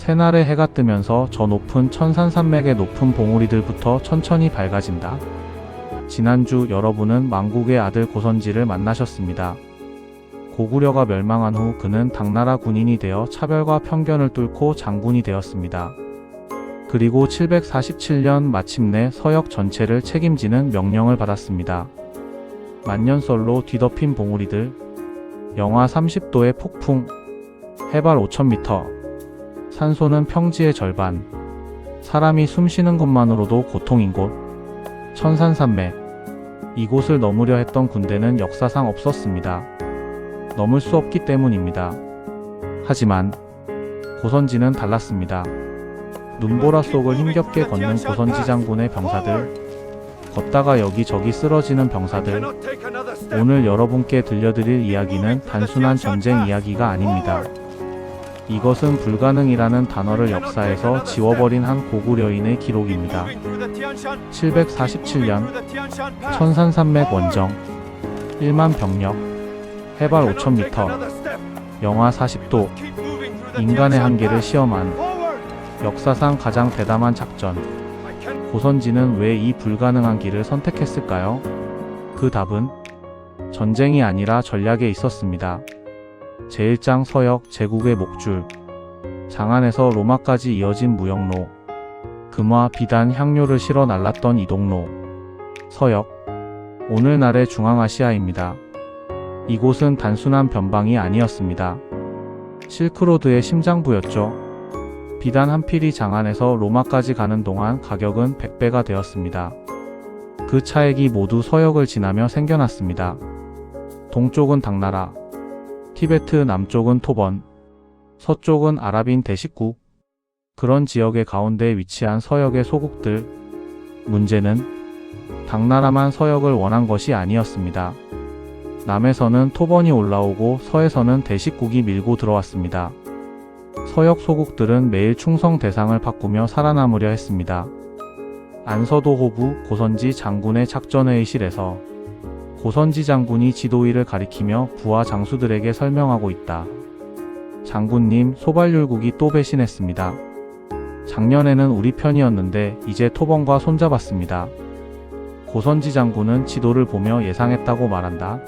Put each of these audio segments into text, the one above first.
새날에 해가 뜨면서 저 높은 천산산맥의 높은 봉우리들부터 천천히 밝아진다. 지난주 여러분은 망국의 아들 고선지를 만나셨습니다. 고구려가 멸망한 후 그는 당나라 군인이 되어 차별과 편견을 뚫고 장군이 되었습니다. 그리고 747년 마침내 서역 전체를 책임지는 명령을 받았습니다. 만년설로 뒤덮인 봉우리들, 영하 30도의 폭풍, 해발 5000m, 산소는 평지의 절반, 사람이 숨쉬는 것만으로도 고통인 곳, 천산산맥. 이곳을 넘으려 했던 군대는 역사상 없었습니다. 넘을 수 없기 때문입니다. 하지만 고선지는 달랐습니다. 눈보라 속을 힘겹게 걷는 고선지 장군의 병사들, 걷다가 여기저기 쓰러지는 병사들. 오늘 여러분께 들려드릴 이야기는 단순한 전쟁 이야기가 아닙니다. 이것은 불가능이라는 단어를 역사에서 지워버린 한 고구려인의 기록입니다. 747년 천산산맥 원정, 1만 병력, 해발 5000m, 영하 40도, 인간의 한계를 시험한 역사상 가장 대담한 작전. 고선지는 왜 이 불가능한 길을 선택했을까요? 그 답은 전쟁이 아니라 전략에 있었습니다. 제1장 서역 제국의 목줄, 장안에서 로마까지 이어진 무역로, 금화, 비단, 향료를 실어 날랐던 이동로. 서역, 오늘날의 중앙아시아입니다. 이곳은 단순한 변방이 아니었습니다. 실크로드의 심장부였죠. 비단 한 필이 장안에서 로마까지 가는 동안 가격은 100배가 되었습니다. 그 차액이 모두 서역을 지나며 생겨났습니다. 동쪽은 당나라, 티베트, 남쪽은 토번, 서쪽은 아랍인 대식국. 그런 지역의 가운데에 위치한 서역의 소국들. 문제는 당나라만 서역을 원한 것이 아니었습니다. 남에서는 토번이 올라오고 서에서는 대식국이 밀고 들어왔습니다. 서역 소국들은 매일 충성 대상을 바꾸며 살아남으려 했습니다. 안서도 호부 고선지 장군의 작전회의실에서 고선지 장군이 지도위를 가리키며 부하 장수들에게 설명하고 있다. 장군님, 소발율국이 또 배신했습니다. 작년에는 우리 편이었는데 이제 토번과 손잡았습니다. 고선지 장군은 지도를 보며 예상했다고 말한다.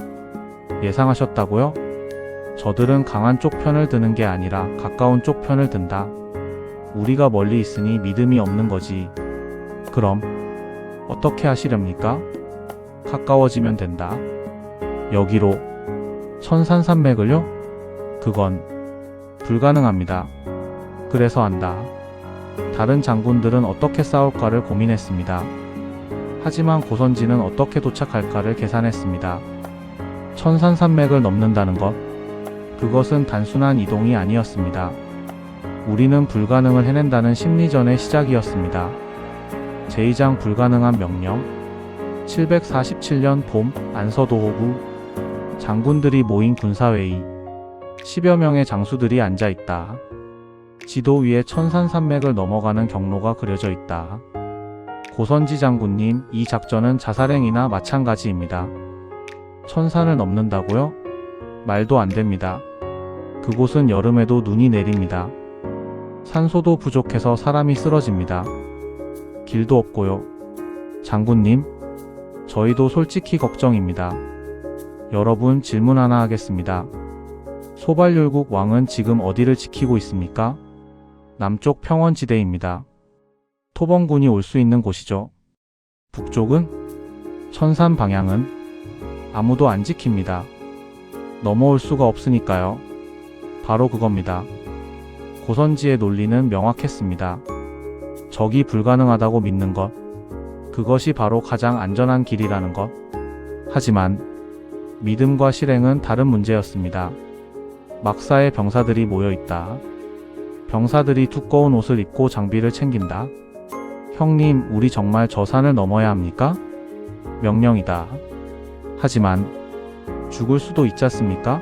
예상하셨다고요? 저들은 강한 쪽 편을 드는 게 아니라 가까운 쪽 편을 든다. 우리가 멀리 있으니 믿음이 없는 거지. 그럼 어떻게 하시렵니까? 가까워지면 된다. 여기로 천산산맥을요? 그건 불가능합니다. 그래서 한다. 다른 장군들은 어떻게 싸울까를 고민했습니다. 하지만 고선지는 어떻게 도착할까를 계산했습니다. 천산산맥을 넘는다는 것, 그것은 단순한 이동이 아니었습니다. 우리는 불가능을 해낸다는 심리전의 시작이었습니다. 제2장 불가능한 명령. 747년 봄, 안서도호부. 장군들이 모인 군사회의. 10여 명의 장수들이 앉아있다. 지도 위에 천산산맥을 넘어가는 경로가 그려져 있다. 고선지 장군님, 이 작전은 자살행위나 마찬가지입니다. 천산을 넘는다고요? 말도 안 됩니다. 그곳은 여름에도 눈이 내립니다. 산소도 부족해서 사람이 쓰러집니다. 길도 없고요. 장군님, 저희도 솔직히 걱정입니다. 여러분, 질문 하나 하겠습니다. 소발율국 왕은 지금 어디를 지키고 있습니까? 남쪽 평원지대입니다. 토번군이 올 수 있는 곳이죠. 북쪽은? 천산 방향은? 아무도 안 지킵니다. 넘어올 수가 없으니까요. 바로 그겁니다. 고선지의 논리는 명확했습니다. 적이 불가능하다고 믿는 것, 그것이 바로 가장 안전한 길이라는 것. 하지만 믿음과 실행은 다른 문제였습니다. 막사에 병사들이 모여있다. 병사들이 두꺼운 옷을 입고 장비를 챙긴다. 형님, 우리 정말 저 산을 넘어야 합니까? 명령이다. 하지만 죽을 수도 있지 않습니까?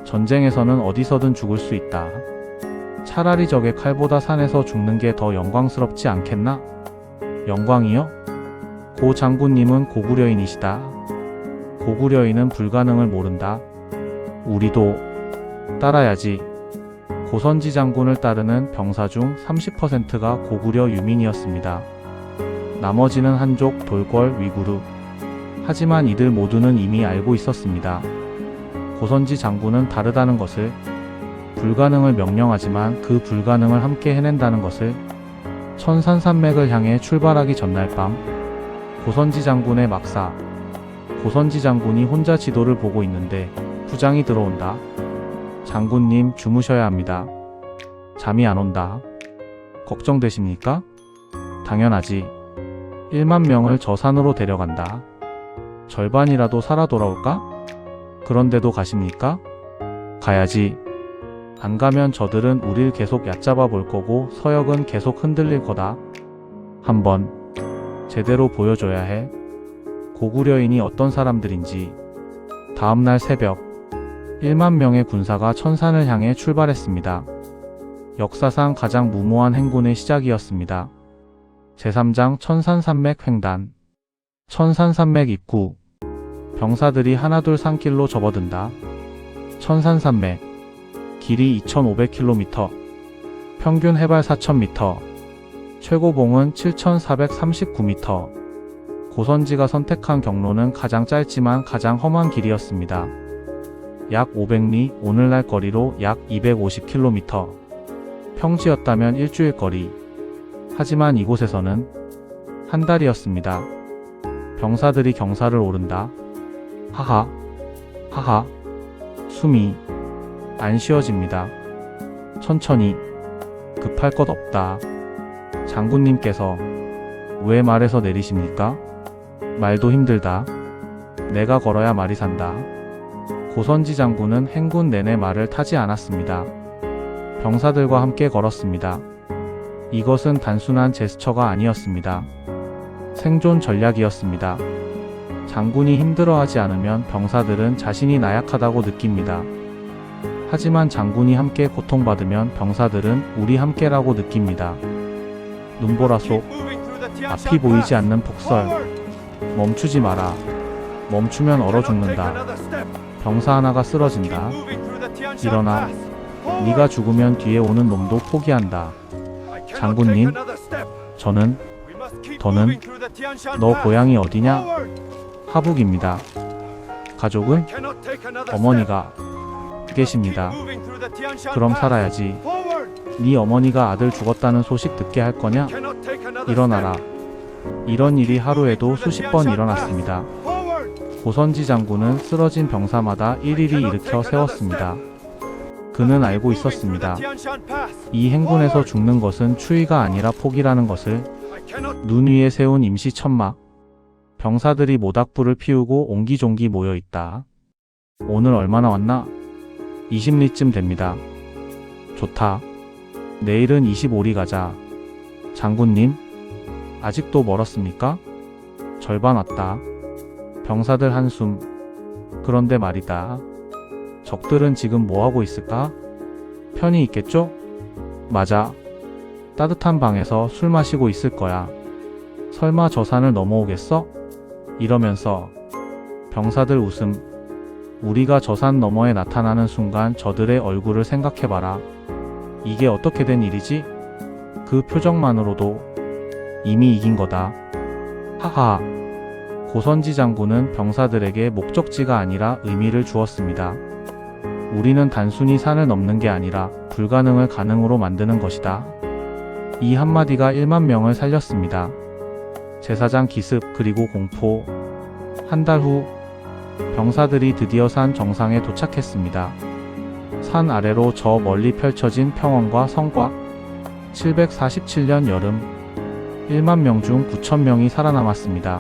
전쟁에서는 어디서든 죽을 수 있다. 차라리 적의 칼보다 산에서 죽는 게 더 영광스럽지 않겠나? 영광이요? 고 장군님은 고구려인이시다. 고구려인은 불가능을 모른다. 우리도 따라야지. 고선지 장군을 따르는 병사 중 30%가 고구려 유민이었습니다. 나머지는 한족, 돌궐, 위구르. 하지만 이들 모두는 이미 알고 있었습니다. 고선지 장군은 다르다는 것을, 불가능을 명령하지만 그 불가능을 함께 해낸다는 것을. 천산산맥을 향해 출발하기 전날 밤, 고선지 장군의 막사. 고선지 장군이 혼자 지도를 보고 있는데 부장이 들어온다. 장군님, 주무셔야 합니다. 잠이 안 온다. 걱정되십니까? 당연하지. 1만 명을 저 산으로 데려간다. 절반이라도 살아 돌아올까? 그런데도 가십니까? 가야지. 안 가면 저들은 우릴 계속 얕잡아 볼 거고 서역은 계속 흔들릴 거다. 한번 제대로 보여줘야 해. 고구려인이 어떤 사람들인지. 다음날 새벽, 1만 명의 군사가 천산을 향해 출발했습니다. 역사상 가장 무모한 행군의 시작이었습니다. 제3장 천산산맥 횡단. 천산산맥 입구. 병사들이 하나둘 산길로 접어든다. 천산산맥. 길이 2,500km. 평균 해발 4,000m. 최고봉은 7,439m. 고선지가 선택한 경로는 가장 짧지만 가장 험한 길이었습니다. 약 500리, 오늘날 거리로 약 250km. 평지였다면 일주일 거리. 하지만 이곳에서는 한 달이었습니다. 병사들이 경사를 오른다. 하하, 하하. 숨이 안 쉬어집니다. 천천히. 급할 것 없다. 장군님께서 왜 말에서 내리십니까? 말도 힘들다. 내가 걸어야 말이 산다. 고선지 장군은 행군 내내 말을 타지 않았습니다. 병사들과 함께 걸었습니다. 이것은 단순한 제스처가 아니었습니다. 생존 전략이었습니다. 장군이 힘들어하지 않으면 병사들은 자신이 나약하다고 느낍니다. 하지만 장군이 함께 고통받으면 병사들은 우리 함께라고 느낍니다. 눈보라 속, 앞이 보이지 않는 폭설. 멈추지 마라. 멈추면 얼어 죽는다. 병사 하나가 쓰러진다. 일어나. 네가 죽으면 뒤에 오는 놈도 포기한다. 장군님, 더는, 너 고향이 어디냐? 하북입니다. 가족은? 어머니가 계십니다. 그럼 살아야지. 네 어머니가 아들 죽었다는 소식 듣게 할 거냐? 일어나라. 이런 일이 하루에도 수십 번 일어났습니다. 고선지 장군은 쓰러진 병사마다 일일이 일으켜 세웠습니다. 그는 알고 있었습니다. 이 행군에서 죽는 것은 추위가 아니라 포기라는 것을. 눈 위에 세운 임시 천막. 병사들이 모닥불을 피우고 옹기종기 모여있다. 오늘 얼마나 왔나? 20리쯤 됩니다. 좋다. 내일은 25리 가자. 장군님, 아직도 멀었습니까? 절반 왔다. 병사들 한숨. 그런데 말이다. 적들은 지금 뭐하고 있을까? 편히 있겠죠? 맞아. 따뜻한 방에서 술 마시고 있을 거야. 설마 저 산을 넘어오겠어? 이러면서 병사들 웃음. 우리가 저 산 너머에 나타나는 순간 저들의 얼굴을 생각해봐라. 이게 어떻게 된 일이지? 그 표정만으로도 이미 이긴 거다. 하하. 고선지 장군은 병사들에게 목적지가 아니라 의미를 주었습니다. 우리는 단순히 산을 넘는 게 아니라 불가능을 가능으로 만드는 것이다. 이 한마디가 1만 명을 살렸습니다. 제사장 기습 그리고 공포. 한 달 후 병사들이 드디어 산 정상에 도착했습니다. 산 아래로 저 멀리 펼쳐진 평원과 성곽. 747년 여름 1만 명 중 9천 명이 살아남았습니다.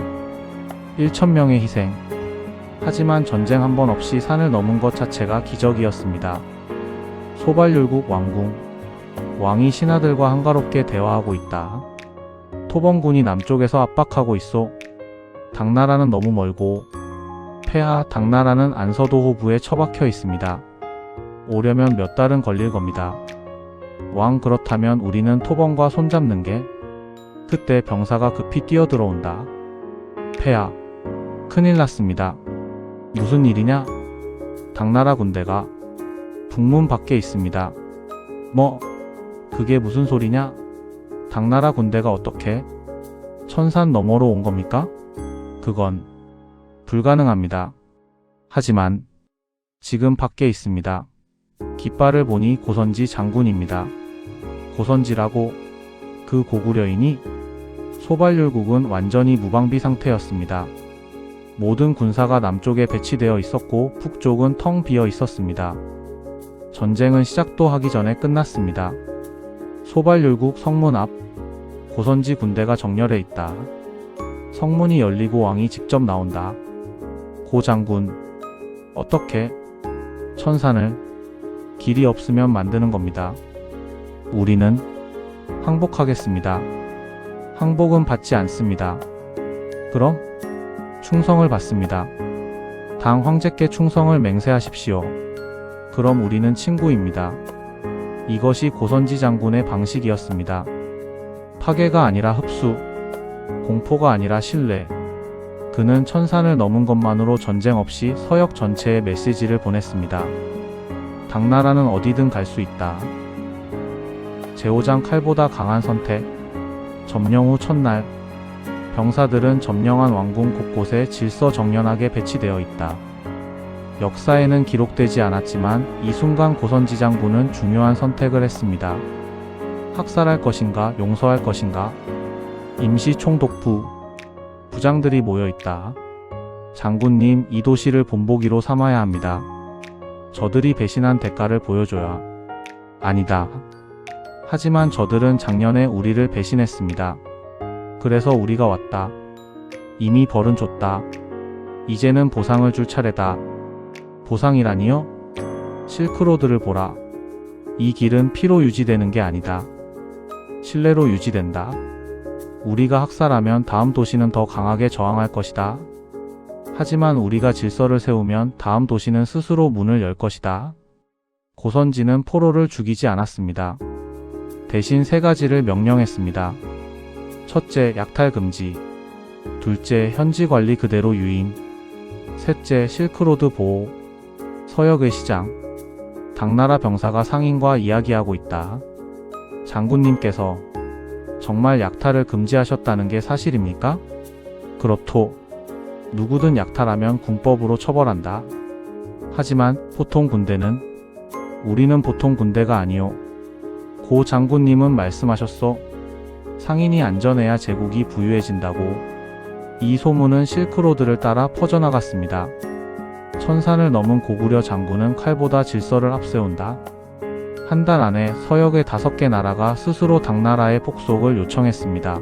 1천 명의 희생. 하지만 전쟁 한 번 없이 산을 넘은 것 자체가 기적이었습니다. 소발율국 왕궁. 왕이 신하들과 한가롭게 대화하고 있다. 토범군이 남쪽에서 압박하고 있어. 당나라는 너무 멀고. 폐하 당나라는 안서도 호부에 처박혀 있습니다. 오려면 몇 달은 걸릴 겁니다. 왕, 그렇다면 우리는 토범과 손잡는 게? 그때 병사가 급히 뛰어들어온다. 폐하, 큰일 났습니다. 무슨 일이냐? 당나라 군대가 북문 밖에 있습니다. 뭐? 그게 무슨 소리냐? 당나라 군대가 어떻게 천산 너머로 온 겁니까? 그건 불가능합니다. 하지만 지금 밖에 있습니다. 깃발을 보니 고선지 장군입니다. 고선지라고? 그 고구려이니? 소발율국은 완전히 무방비 상태였습니다. 모든 군사가 남쪽에 배치되어 있었고 북쪽은 텅 비어 있었습니다. 전쟁은 시작도 하기 전에 끝났습니다. 소발율국 성문 앞 고선지 군대가 정렬해 있다. 성문이 열리고 왕이 직접 나온다. 고 장군, 어떻게 천산을 길이 없으면 만드는 겁니다. 우리는 항복하겠습니다. 항복은 받지 않습니다. 그럼 충성을 받습니다. 당 황제께 충성을 맹세하십시오. 그럼 우리는 친구입니다. 이것이 고선지 장군의 방식이었습니다. 파괴가 아니라 흡수, 공포가 아니라 신뢰. 그는 천산을 넘은 것만으로 전쟁 없이 서역 전체에 메시지를 보냈습니다. 당나라는 어디든 갈 수 있다. 제오장 칼보다 강한 선택. 점령 후 첫날, 병사들은 점령한 왕궁 곳곳에 질서정연하게 배치되어 있다. 역사에는 기록되지 않았지만 이 순간 고선지 장군은 중요한 선택을 했습니다. 학살할 것인가, 용서할 것인가? 임시 총독부 부장들이 모여 있다. 장군님, 이 도시를 본보기로 삼아야 합니다. 저들이 배신한 대가를 보여줘야. 아니다. 하지만 저들은 작년에 우리를 배신했습니다. 그래서 우리가 왔다. 이미 벌은 줬다. 이제는 보상을 줄 차례다. 보상이라니요? 실크로드를 보라. 이 길은 피로 유지되는 게 아니다. 신뢰로 유지된다. 우리가 학살하면 다음 도시는 더 강하게 저항할 것이다. 하지만 우리가 질서를 세우면 다음 도시는 스스로 문을 열 것이다. 고선지는 포로를 죽이지 않았습니다. 대신 세 가지를 명령했습니다. 첫째, 약탈 금지. 둘째, 현지 관리 그대로 유임. 셋째, 실크로드 보호. 서역의 시장. 당나라 병사가 상인과 이야기하고 있다. 장군님께서 정말 약탈을 금지하셨다는 게 사실입니까? 그렇소. 누구든 약탈하면 군법으로 처벌한다. 하지만 보통 군대는? 우리는 보통 군대가 아니오. 고 장군님은 말씀하셨소. 상인이 안전해야 제국이 부유해진다고. 이 소문은 실크로드를 따라 퍼져나갔습니다. 천산을 넘은 고구려 장군은 칼보다 질서를 앞세운다. 한 달 안에 서역의 5개 나라가 스스로 당나라의 폭속을 요청했습니다.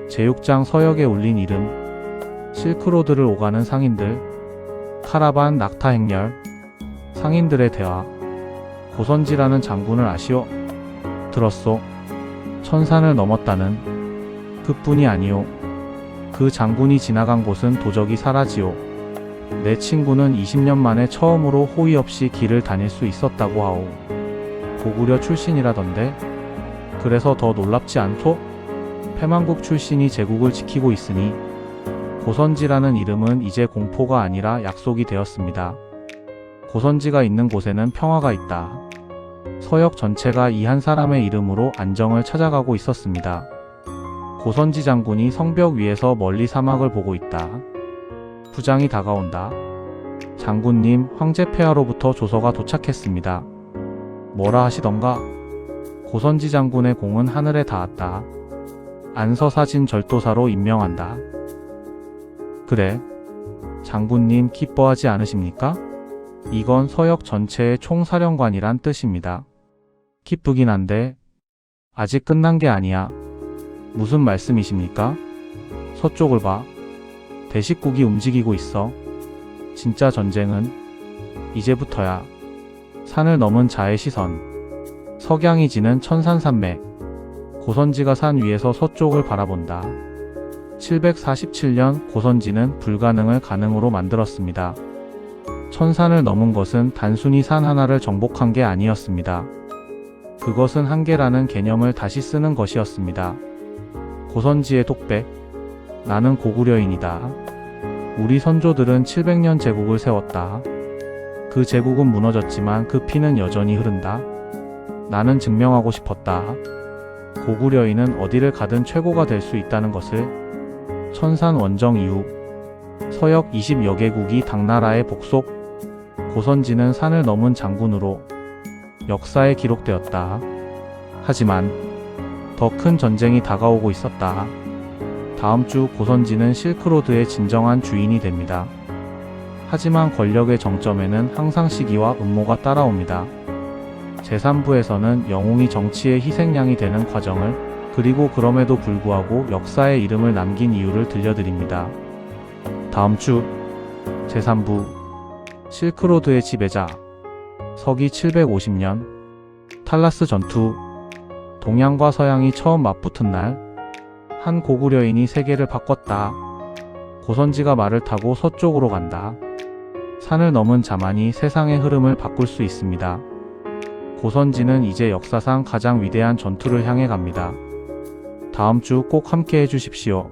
제6장 서역에 울린 이름. 실크로드를 오가는 상인들. 카라반 낙타 행렬. 상인들의 대화. 고선지라는 장군을 아시오? 들었소. 천산을 넘었다는 그뿐이 아니오. 그 장군이 지나간 곳은 도적이 사라지오. 내 친구는 20년 만에 처음으로 호의 없이 길을 다닐 수 있었다고 하오. 고구려 출신이라던데? 그래서 더 놀랍지 않소? 패만국 출신이 제국을 지키고 있으니 고선지라는 이름은 이제 공포가 아니라 약속이 되었습니다. 고선지가 있는 곳에는 평화가 있다. 서역 전체가 이 한 사람의 이름으로 안정을 찾아가고 있었습니다. 고선지 장군이 성벽 위에서 멀리 사막을 보고 있다. 부장이 다가온다. 장군님, 황제 폐하로부터 조서가 도착했습니다. 뭐라 하시던가? 고선지 장군의 공은 하늘에 닿았다. 안서사진 절도사로 임명한다. 그래, 장군님 기뻐하지 않으십니까? 이건 서역 전체의 총사령관이란 뜻입니다. 기쁘긴 한데 아직 끝난 게 아니야. 무슨 말씀이십니까? 서쪽을 봐. 대식국이 움직이고 있어. 진짜 전쟁은 이제부터야. 산을 넘은 자의 시선. 석양이 지는 천산산맥. 고선지가 산 위에서 서쪽을 바라본다. 747년 고선지는 불가능을 가능으로 만들었습니다. 천산을 넘은 것은 단순히 산 하나를 정복한 게 아니었습니다. 그것은 한계라는 개념을 다시 쓰는 것이었습니다. 고선지의 독백. 나는 고구려인이다. 우리 선조들은 700년 제국을 세웠다. 그 제국은 무너졌지만 그 피는 여전히 흐른다. 나는 증명하고 싶었다. 고구려인은 어디를 가든 최고가 될 수 있다는 것을. 천산 원정 이후 서역 20여 개국이 당나라에 복속. 고선지는 산을 넘은 장군으로 역사에 기록되었다. 하지만 더 큰 전쟁이 다가오고 있었다. 다음 주 고선지는 실크로드의 진정한 주인이 됩니다. 하지만 권력의 정점에는 항상 시기와 음모가 따라옵니다. 제3부에서는 영웅이 정치의 희생양이 되는 과정을, 그리고 그럼에도 불구하고 역사에 이름을 남긴 이유를 들려드립니다. 다음 주 제3부 실크로드의 지배자. 서기 750년 탈라스 전투. 동양과 서양이 처음 맞붙은 날, 한 고구려인이 세계를 바꿨다. 고선지가 말을 타고 서쪽으로 간다. 산을 넘은 자만이 세상의 흐름을 바꿀 수 있습니다. 고선지는 이제 역사상 가장 위대한 전투를 향해 갑니다. 다음 주 꼭 함께 해주십시오.